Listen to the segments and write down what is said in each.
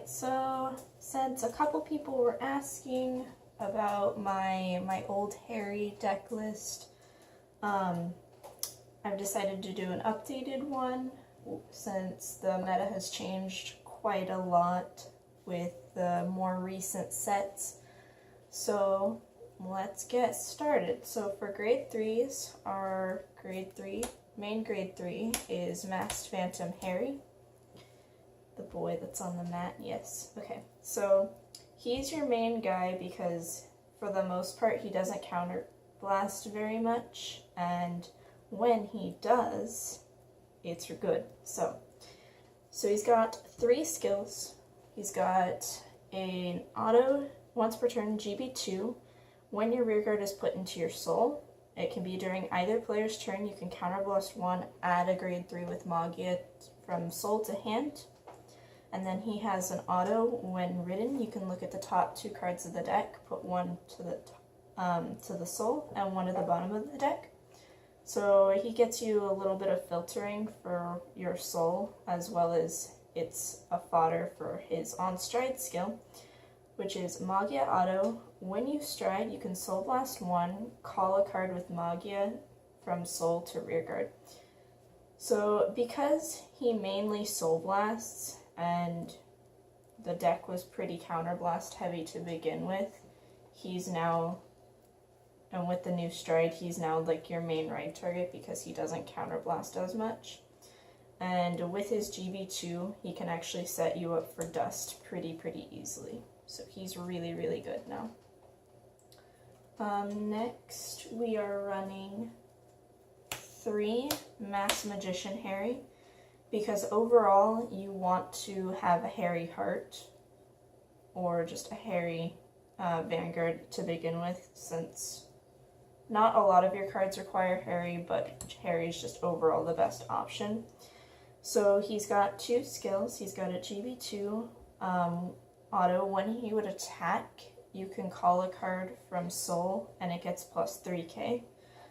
so since a couple people were asking about my old Harri deck list, I've decided to do an updated one since the meta has changed quite a lot with the more recent sets. So let's get started. So for grade 3s, our main grade 3 is Masked Phantom Harri. The boy that's on the mat, yes. Okay, so he's your main guy because for the most part he doesn't counter blast very much, and when he does, it's good. So he's got 3 skills. He's got an auto once per turn GB2. When your rearguard is put into your soul, it can be during either player's turn. You can counterblast 1, add a grade 3 with Magia from soul to hand. And then he has an auto when ridden. You can look at the top 2 cards of the deck, put 1 to the soul and 1 at the bottom of the deck. So he gets you a little bit of filtering for your soul, as well as it's a fodder for his on-stride skill, which is Magia auto. When you stride, you can soul blast 1, call a card with Magia from soul to rearguard. So because he mainly soul blasts, and the deck was pretty counterblast heavy to begin with, he's now, and with the new stride, he's now like your main ride target because he doesn't counterblast as much. And with his GB2, he can actually set you up for dust pretty easily. So he's really good now. Next, we are running 3 Masked Magician Harri, because overall you want to have a Harri Heart or just a Harri Vanguard to begin with, since not a lot of your cards require Harri, but Harri is just overall the best option. So he's got 2 skills. He's got a GB2 auto. When he would attack, you can call a card from soul and it gets plus 3k.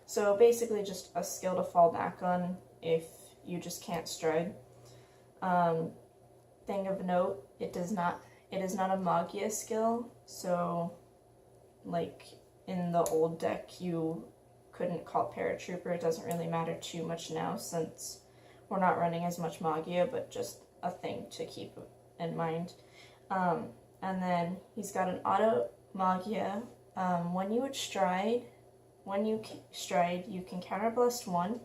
So basically just a skill to fall back on if you just can't stride. Thing of note, it is not a Magia skill, so like in the old deck you couldn't call Paratrooper. It doesn't really matter too much now since we're not running as much Magia, but just a thing to keep in mind. And then he's got an auto Magia. When you stride, you can counterblast 1.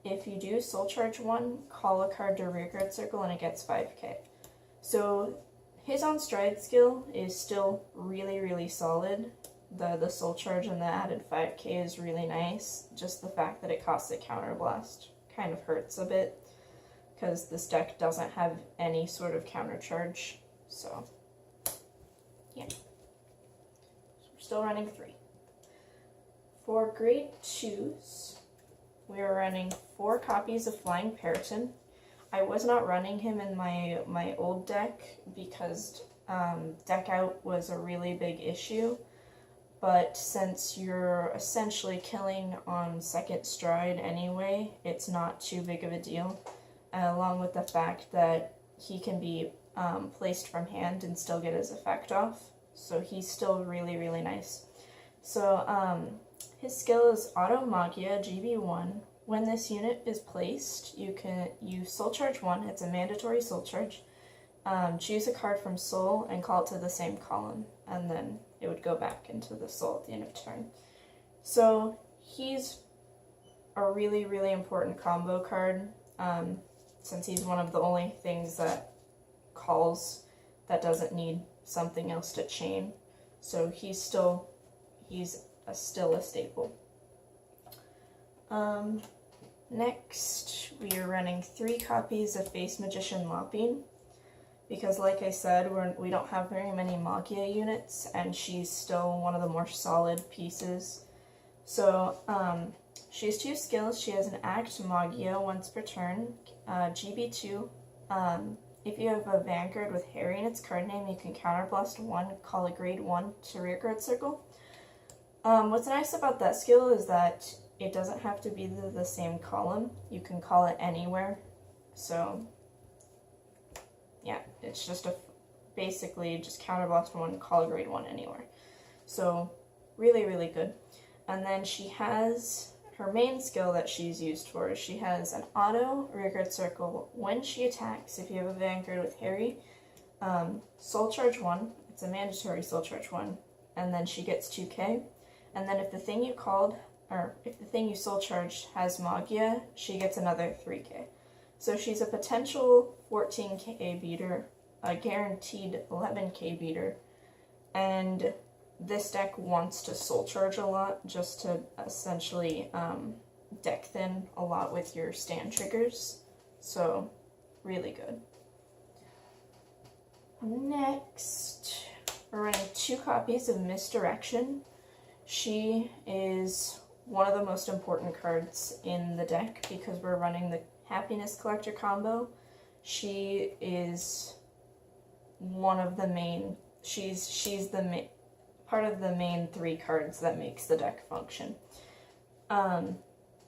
If you do soul charge 1, call a card to rearguard circle and it gets 5k. So his on stride skill is still really solid. The soul charge and the added 5k is really nice. Just the fact that it costs a counterblast kind of hurts a bit because this deck doesn't have any sort of counter charge. So yeah, so we're still running 3. For grade 2s, we are running 4 copies of Flying Periton. I was not running him in my old deck because deck out was a really big issue, but since you're essentially killing on second stride anyway, it's not too big of a deal, along with the fact that he can be placed from hand and still get his effect off, so he's still really nice. So his skill is Auto Magia GB1. When this unit is placed, you soul charge 1. It's a mandatory soul charge. Choose a card from soul and call it to the same column, and then it would go back into the soul at the end of turn. So he's a really important combo card, since he's one of the only things that calls that doesn't need something else to chain. So he's still a staple. Next, we are running 3 copies of Face Magician Lopping, because like I said, we don't have very many Magia units, and she's still one of the more solid pieces. So she has 2 skills. She has an Act Magia once per turn, GB2. If you have a Vanguard with Harri in its card name, you can counterblast 1, call a grade 1 to rearguard circle. What's nice about that skill is that it doesn't have to be the same column. You can call it anywhere. So yeah, it's just basically just counterblast 1, call a grade 1 anywhere. So really, really good. And then she has her main skill that she's used for. She has an auto rearguard circle when she attacks. If you have a Vanguard with Harri, soul charge 1. It's a mandatory soul charge 1. And then she gets 2k. And then if the thing you called, or if the thing you soul charged has Magia, she gets another 3k. So she's a potential 14k beater, a guaranteed 11k beater, and this deck wants to soul charge a lot just to essentially deck thin a lot with your stand triggers. So really good. Next, we're running 2 copies of Misdirection. She is one of the most important cards in the deck because we're running the Happiness Collector combo. She is one of the main, she's the part of the main 3 cards that makes the deck function.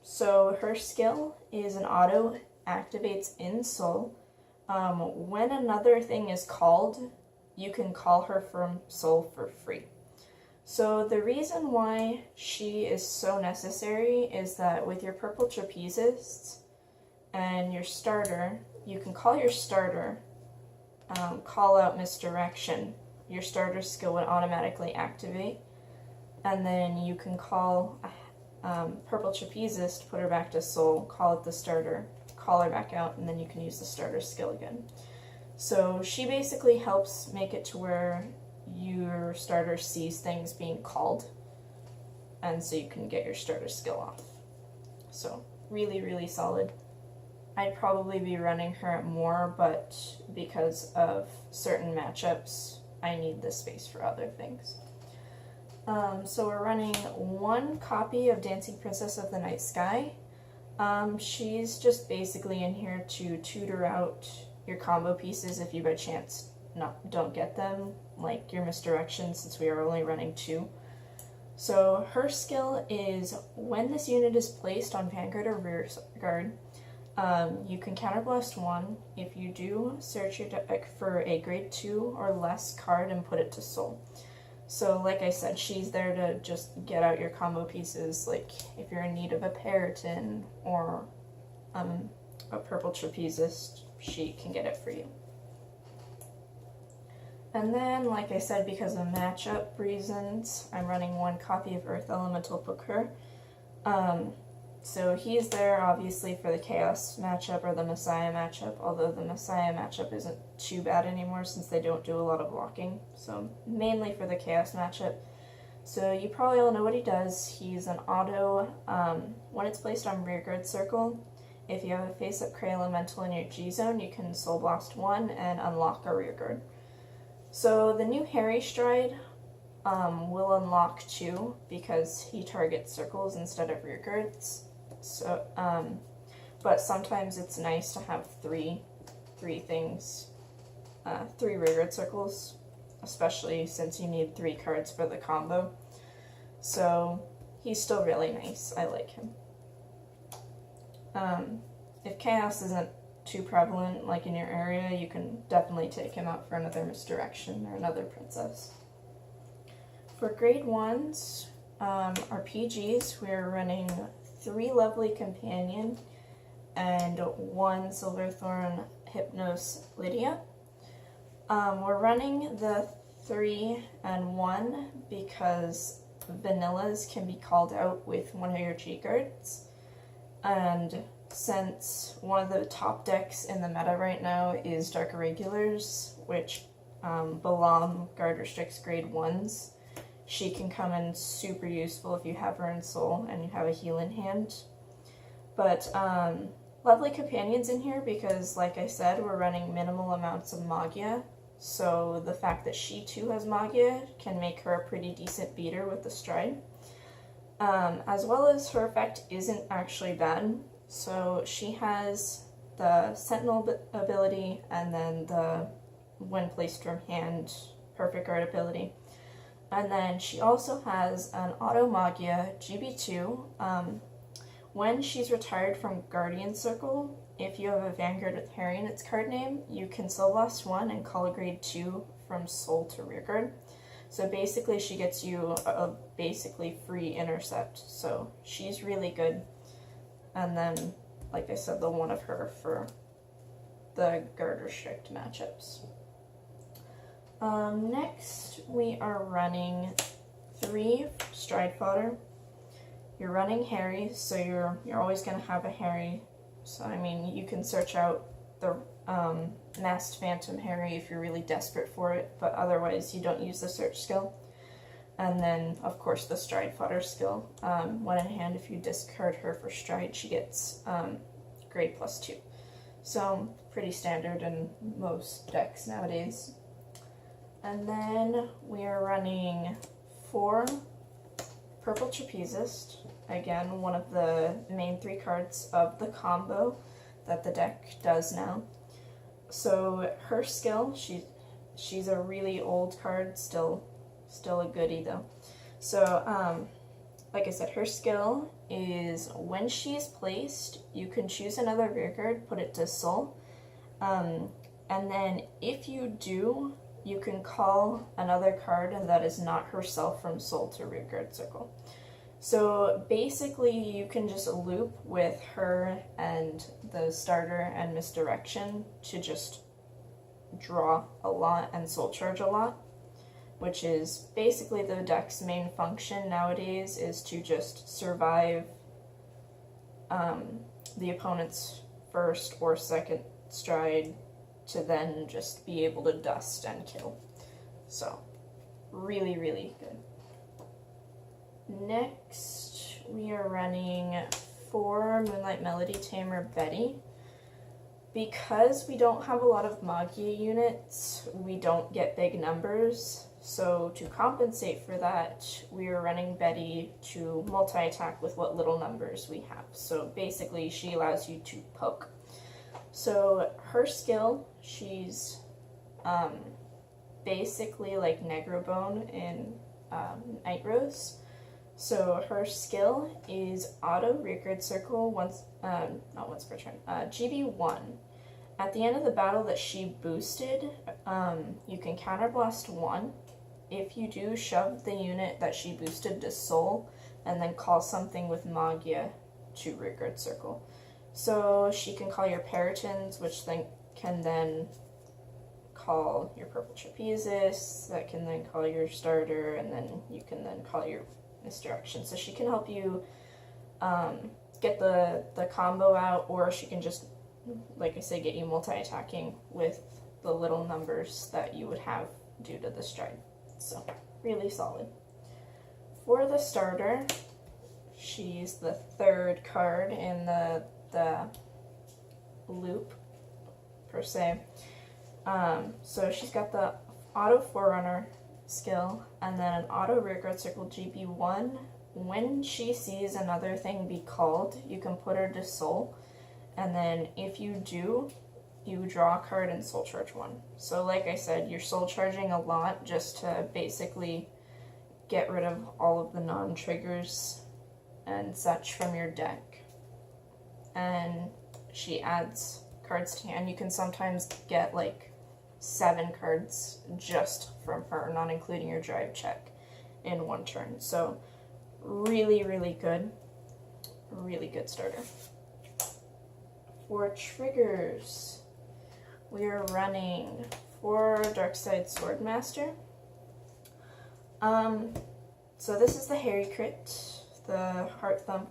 So her skill is an auto, activates in soul. When another thing is called, you can call her from soul for free. So the reason why she is so necessary is that with your purple trapezists and your starter, you can call your starter, call out Misdirection. Your starter skill would automatically activate, and then you can call purple trapezist, put her back to soul, call it the starter, call her back out, and then you can use the starter skill again. So she basically helps make it to where your starter sees things being called, and so you can get your starter skill off. So really, really solid. I'd probably be running her more, but because of certain matchups, I need this space for other things. So we're running 1 copy of Dancing Princess of the Night Sky. She's just basically in here to tutor out your combo pieces if you by chance don't get them, like your Misdirection, since we are only running 2. So her skill is when this unit is placed on Vanguard or Rearguard, you can counterblast 1. If you do, search your deck for a grade 2 or less card and put it to soul. So like I said, she's there to just get out your combo pieces, like if you're in need of a Periton or a purple trapezist, she can get it for you. And then, like I said, because of matchup reasons, I'm running 1 copy of Earth Elemental Procure. So he's there obviously for the Chaos matchup or the Messiah matchup, although the Messiah matchup isn't too bad anymore since they don't do a lot of blocking. So mainly for the Chaos matchup. So you probably all know what he does. He's an auto, when it's placed on Rearguard Circle, if you have a face-up Cray Elemental in your G-Zone, you can Soul Blast 1 and unlock a Rearguard. So the new Harri Stride will unlock 2 because he targets circles instead of rearguards. So, but sometimes it's nice to have three things, 3 rearguard circles, especially since you need 3 cards for the combo. So he's still really nice. I like him. If Chaos isn't too prevalent, like in your area, you can definitely take him out for another Misdirection or another Princess. For grade 1s, our PGs, we're running 3 Lovely Companion and 1 Silverthorn Hypnos Lydia. We're running the 3 and 1 because vanillas can be called out with one of your G guards, and since one of the top decks in the meta right now is Dark Irregulars, which Balam guard restricts grade 1s, she can come in super useful if you have her in soul and you have a heal in hand. But Lovely Companion's in here because, like I said, we're running minimal amounts of Magia, so the fact that she too has Magia can make her a pretty decent beater with the Stride. As well as her effect isn't actually bad. So she has the Sentinel ability and then the when placed from hand Perfect Guard ability. And then she also has an Auto Magia GB2. When she's retired from Guardian Circle, if you have a Vanguard with Harri in its card name, you can Soul Blast 1 and call a grade 2 from Soul to Rearguard. So basically she gets you a basically free intercept. So she's really good. And then, like I said, the one of her for the guard restrict matchups. Next, we are running 3 stride fodder. You're running Harri, so you're always going to have a Harri. So I mean, you can search out the Masked Phantom Harri if you're really desperate for it, but otherwise you don't use the search skill. And then, of course, the stride fodder skill. When in hand, if you discard her for stride, she gets grade +2. So pretty standard in most decks nowadays. And then we are running 4 Purple Trapezist. Again, one of the main 3 cards of the combo that the deck does now. So her skill, she's a really old card, still a goodie though. So like I said, her skill is when she's placed, you can choose another rear guard, put it to Soul, and then if you do, you can call another card that is not herself from Soul to rear guard circle. So basically you can just loop with her and the starter and misdirection to just draw a lot and soul charge a lot, which is basically the deck's main function nowadays, is to just survive the opponent's first or second stride to then just be able to dust and kill. So really, really good. Next, we are running 4 Moonlight Melody Tamer Betty. Because we don't have a lot of Magia units, we don't get big numbers. So to compensate for that, we are running Betty to multi-attack with what little numbers we have. So basically, she allows you to poke. So her skill, she's basically like Negrobone in Night Rose. So her skill is auto rearguard circle not once per turn, GB1. At the end of the battle that she boosted, you can counterblast 1. If you do, shove the unit that she boosted to Soul, and then call something with Magia to rearguard circle. So she can call your Peritons, which then can call your Purple Trapezist, that can then call your starter, and then you can then call your misdirection. So she can help you get the combo out, or she can just, like I say, get you multi-attacking with the little numbers that you would have due to the stride. So really solid. For the starter, she's the 3rd card in the loop per se. So she's got the auto Forerunner skill, and then an auto rearguard circle GB1. When she sees another thing be called, you can put her to Soul, and then if you do, you draw a card and soul charge 1. So like I said, you're soul charging a lot just to basically get rid of all of the non-triggers and such from your deck. And she adds cards to hand. You can sometimes get like 7 cards just from her, not including your drive check, in 1 turn. So really, really good. Really good starter. For triggers, we are running 4 Darkside Swordmaster. So this is the Harri crit, the Heart Thump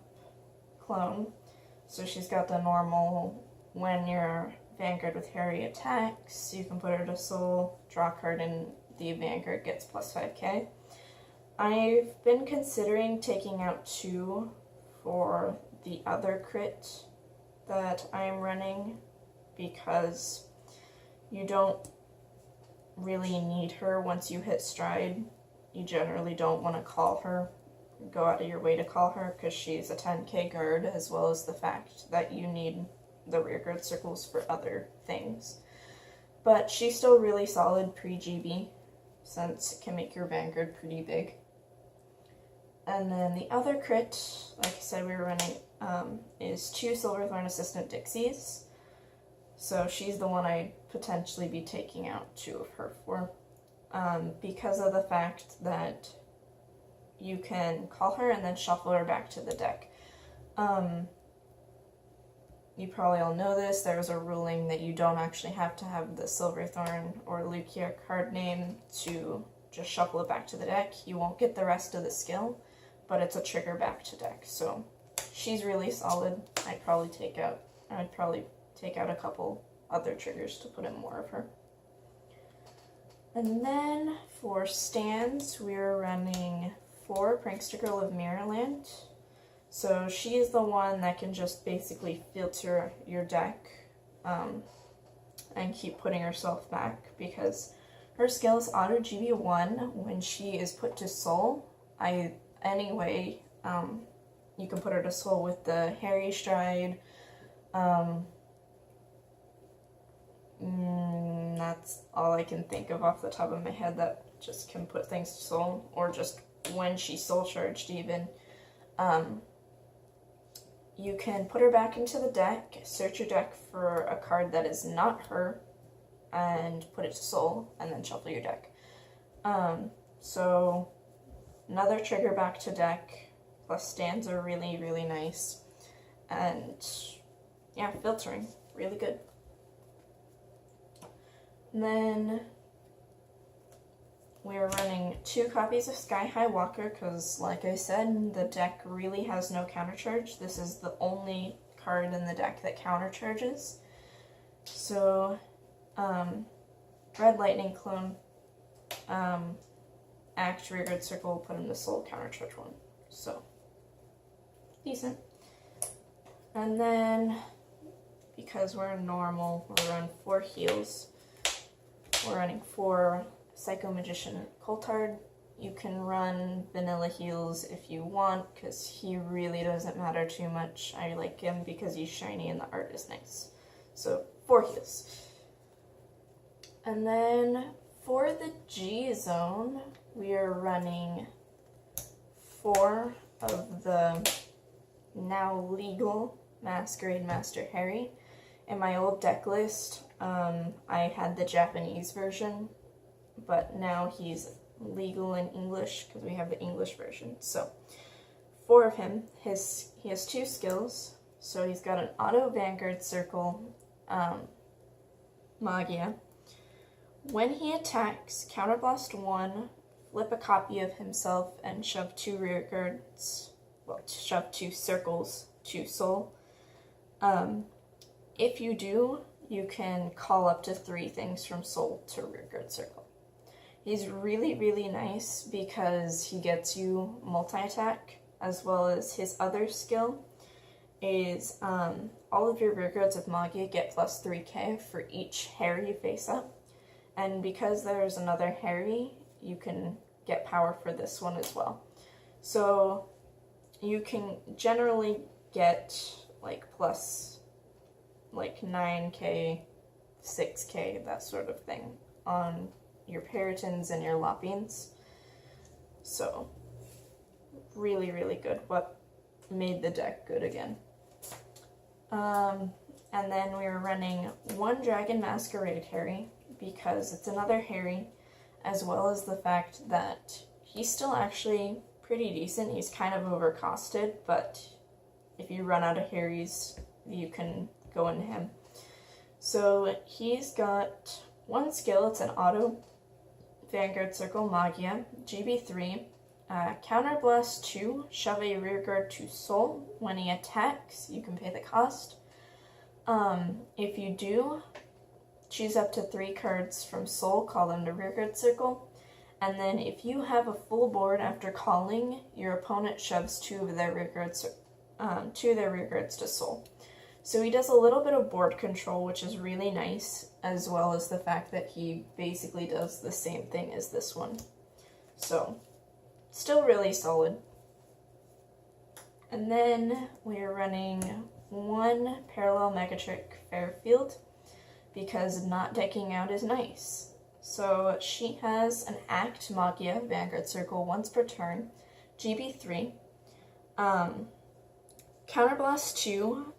clone. So she's got the normal, when your Vanguard with Harri attacks, you can put her to Soul, draw a card, and the Vanguard gets plus 5k. I've been considering taking out 2 for the other crit that I'm running, because you don't really need her once you hit stride. You generally don't want to call her, go out of your way to call her, because she's a 10k guard, as well as the fact that you need the rearguard circles for other things. But she's still really solid pre-GB, since it can make your Vanguard pretty big. And then the other crit, like I said we were running, is 2 Silverthorn Assistant Dixies. So she's the one I'd potentially be taking out 2 of her for. Because of the fact that you can call her and then shuffle her back to the deck. You probably all know this. There was a ruling that you don't actually have to have the Silverthorn or Lucia card name to just shuffle it back to the deck. You won't get the rest of the skill, but it's a trigger back to deck. So she's really solid. I'd probably take out a couple other triggers to put in more of her. And then for stands, we're running 4 Prankster Girl of Mirrorland. So she is the one that can just basically filter your deck and keep putting herself back, because her skill is auto GB1 when she is put to soul. You can put her to soul with the Harri Stride. That's all I can think of off the top of my head that just can put things to soul, or just when she's soul charged even. You can put her back into the deck, search your deck for a card that is not her, and put it to soul, and then shuffle your deck. So another trigger back to deck, plus stands are really, really nice. And yeah, filtering, really good. And then we're running 2 copies of Sky High Walker because, like I said, the deck really has no counter charge. This is the only card in the deck that counter charges. So, Red Lightning Clone, Act, Rearguard Circle, put in the Soul counter charge 1. So, decent. And then, because we're normal, we'll run 4 heals. We're running 4 Psycho Magician Coulthard. You can run vanilla heals if you want, because he really doesn't matter too much. I like him because he's shiny and the art is nice. So 4 heals. And then for the G zone, we are running 4 of the now legal Masquerade Master Harri. In my old deck list, I had the Japanese version, but now he's legal in English because we have the English version. So 4 of him. He has 2 skills. So he's got an auto Vanguard Circle Magia. When he attacks, counterblast 1, flip a copy of himself, and shove 2 shove 2 circles to soul. If you do, you can call up to 3 things from soul to rearguard circle. He's really, really nice because he gets you multi-attack, as well as his other skill is all of your rearguards of Magia get plus 3k for each Harri face up. And because there's another Harri, you can get power for this one as well. So you can generally get plus 9k, 6k, that sort of thing on your Peritons and your Lopines. So really, really good. What made the deck good again. And then we were running 1 Dragon Masquerade Harri because it's another Harri, as well as the fact that he's still actually pretty decent. He's kind of overcosted, but if you run out of Harris, you can go into him. So he's got 1 skill. It's an auto Vanguard Circle Magia, GB3, Counterblast 2, shove a rearguard to soul. When he attacks, you can pay the cost. If you do, choose up to 3 cards from soul, call them to rearguard circle. And then if you have a full board after calling, your opponent shoves 2 of their rearguards, 2 of their rearguards to soul. So he does a little bit of board control, which is really nice, as well as the fact that he basically does the same thing as this one. So, still really solid. And then we're running 1 Parallel Megatrick Fairfield, because not decking out is nice. So she has an Act Magia Vanguard Circle once per turn, GB3. Counterblast 2,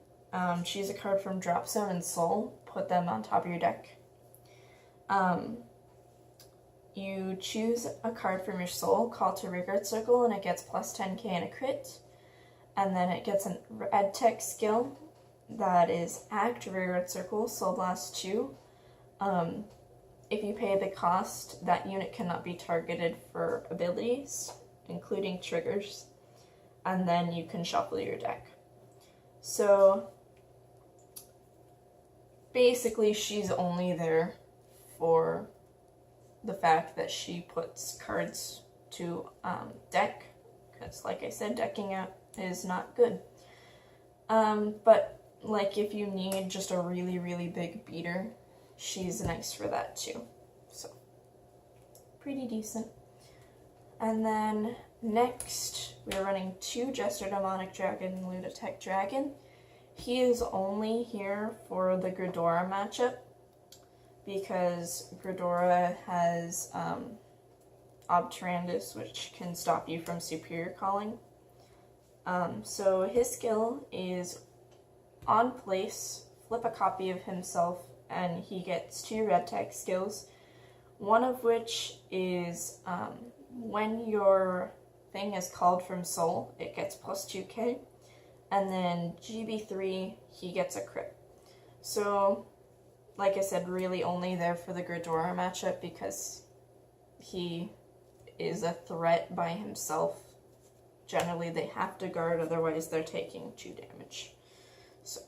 choose a card from Drop Zone and Soul, put them on top of your deck. You choose a card from your soul, call to Vanguard Circle, and it gets plus 10k and a crit. And then it gets a red tech skill that is Act, Vanguard Circle, Soul Blast 2. If you pay the cost, that unit cannot be targeted for abilities, including triggers. And then you can shuffle your deck. So basically she's only there for the fact that she puts cards to deck, because like I said, decking out is not good. But like if you need just a really, really big beater, she's nice for that too. So pretty decent. And then next we're running 2 Jester Demonic Dragon and Lunatic Dragon. He is only here for the Gridora matchup, because Gridora has Obturandus, which can stop you from superior calling. So his skill is on place, flip a copy of himself, and he gets 2 red tech skills, one of which is when your thing is called from soul, it gets plus 2k, and then GB3, he gets a crit. So like I said, really only there for the Gridora matchup because he is a threat by himself. Generally, they have to guard, otherwise they're taking 2 damage. So,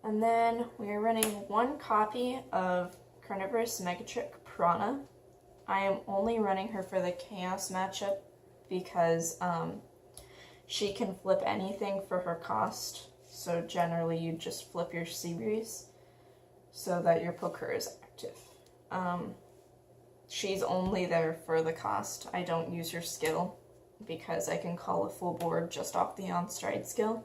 and then we are running 1 copy of Carnivorous Megatrick Prana. I am only running her for the Chaos matchup because she can flip anything for her cost. So generally you just flip your series so that your poker is active. She's only there for the cost. I don't use her skill because I can call a full board just off the on-stride skill.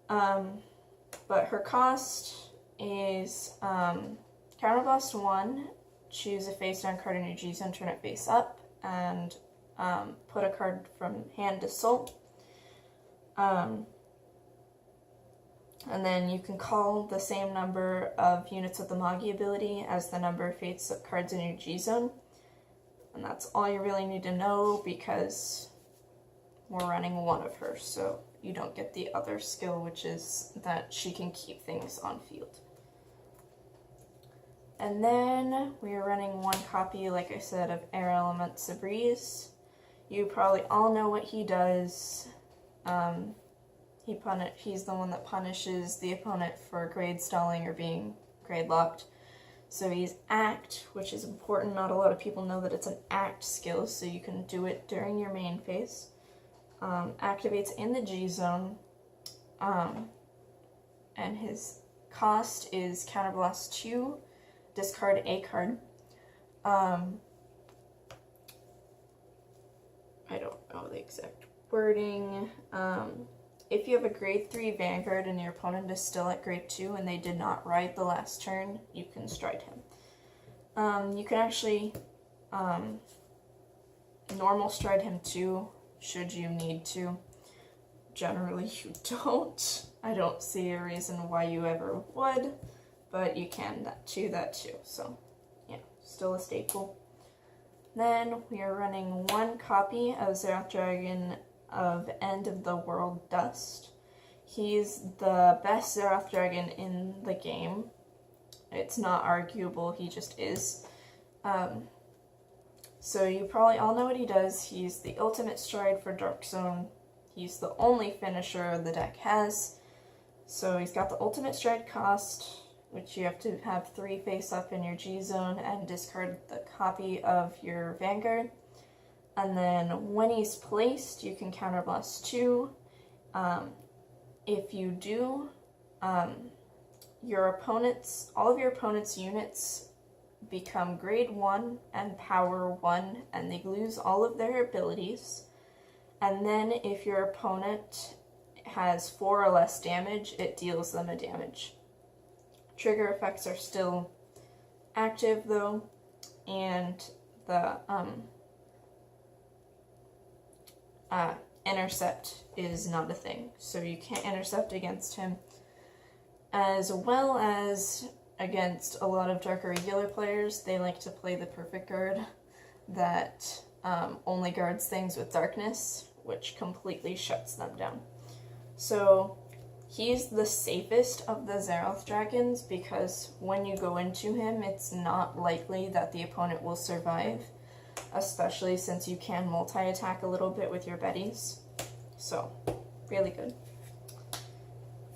But her cost is Counterblast 1, choose a face-down card in your G-Zone, turn it face up, and put a card from hand to soul. And then you can call the same number of units with the Magi ability as the number of face cards in your G-Zone. And that's all you really need to know because we're running 1 of her, so you don't get the other skill, which is that she can keep things on field. And then we are running 1 copy, like I said, of Air Element Sabreeze. You probably all know what he does. He's the one that punishes the opponent for grade stalling or being grade locked. So he's Act, which is important. Not a lot of people know that it's an Act skill, so you can do it during your main phase. Activates in the G-Zone. And his cost is Counterblast 2, discard a card. I don't know the exact wording. If you have a grade 3 Vanguard and your opponent is still at grade 2 and they did not ride the last turn, you can stride him. You can actually normal stride him too, should you need to. Generally you don't. I don't see a reason why you ever would, but you can do that too. So yeah, still a staple. Then we are running 1 copy of Xerath Dragon of End of the World Dust. He's the best Xerath Dragon in the game. It's not arguable, he just is. So you probably all know what he does. He's the ultimate stride for Dark Zone. He's the only finisher the deck has. So he's got the ultimate stride cost, which you have to have 3 face up in your G-Zone and discard the copy of your Vanguard. And then when he's placed, you can Counterblast 2. If you do, all of your opponent's units become grade 1 and power 1, and they lose all of their abilities. And then if your opponent has 4 or less damage, it deals them a damage. Trigger effects are still active though, and the intercept is not a thing, so you can't intercept against him. as well as against a lot of dark regular players, they like to play the perfect guard that only guards things with darkness, which completely shuts them down. So he's the safest of the Zeroth dragons because when you go into him, it's not likely that the opponent will survive, especially since you can multi-attack a little bit with your Bettys. So, really good.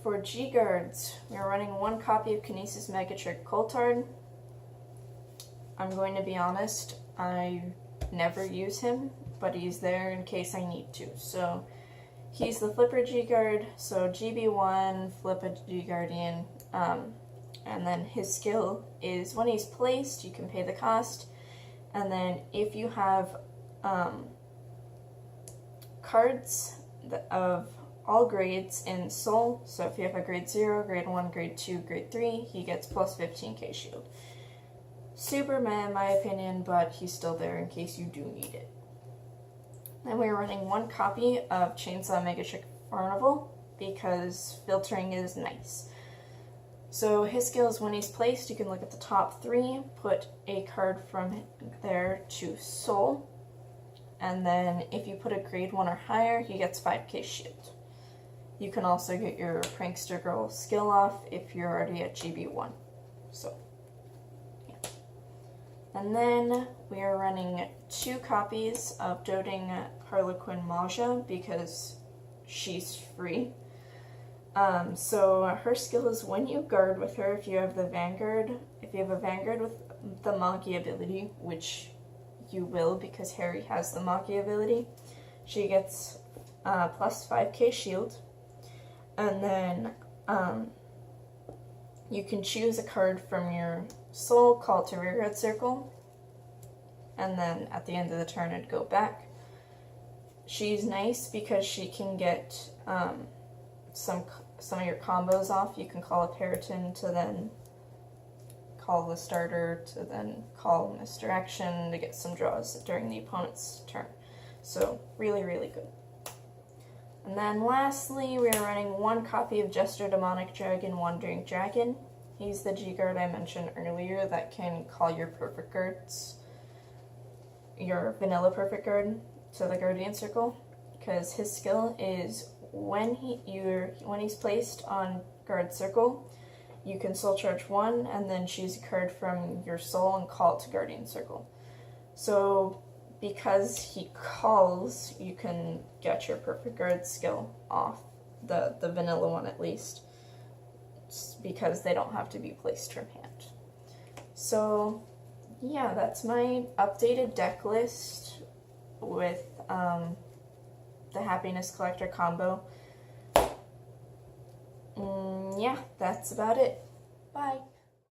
For G-Guards, we're running one copy of Kinesis Megatrick Coulthard. I'm going to be honest, I never use him, but he's there in case I need to. So he's the Flipper G-Guard, so GB1, flip a G-Guardian, and then his skill is when he's placed, you can pay the cost, and then if you have cards of all grades in Soul, so if you have a grade 0, grade 1, grade 2, grade 3, he gets plus 15k shield. Super meh in my opinion, but he's still there in case you do need it. Then we're running one copy of Chainsaw Megatrick Carnival because filtering is nice. So his skills, when he's placed, you can look at the top 3, put a card from there to Soul, and then if you put a grade 1 or higher, he gets 5k shield. You can also get your Prankster Girl skill off if you're already at GB1. So, yeah. And then we are running 2 copies of Doting Harlequin Maja because she's free. So her skill is when you guard with her, if you have the Vanguard, if you have a Vanguard with the Monkey ability, which you will because Harri has the Monkey ability, she gets plus 5k shield. And then you can choose a card from your Soul, call it to Rearguard Circle, and then at the end of the turn it'd go back. She's nice because she can get some of your combos off. You can call a Periton to then call the starter to then call Misdirection to get some draws during the opponent's turn. So really, really good. And then lastly, we are running one copy of Jester Demonic Dragon Wandering Dragon. He's the G-Guard I mentioned earlier that can call your perfect guards, your vanilla perfect guard, to the Guardian Circle, because his skill is when he's placed on Guard Circle, you can Soul Charge 1 and then choose a card from your Soul and call it to Guardian Circle. So because he calls, you can get your perfect guard skill off, the vanilla one at least, because they don't have to be placed from hand. So yeah, that's my updated deck list with the Happiness Collector combo. Yeah, that's about it. Bye.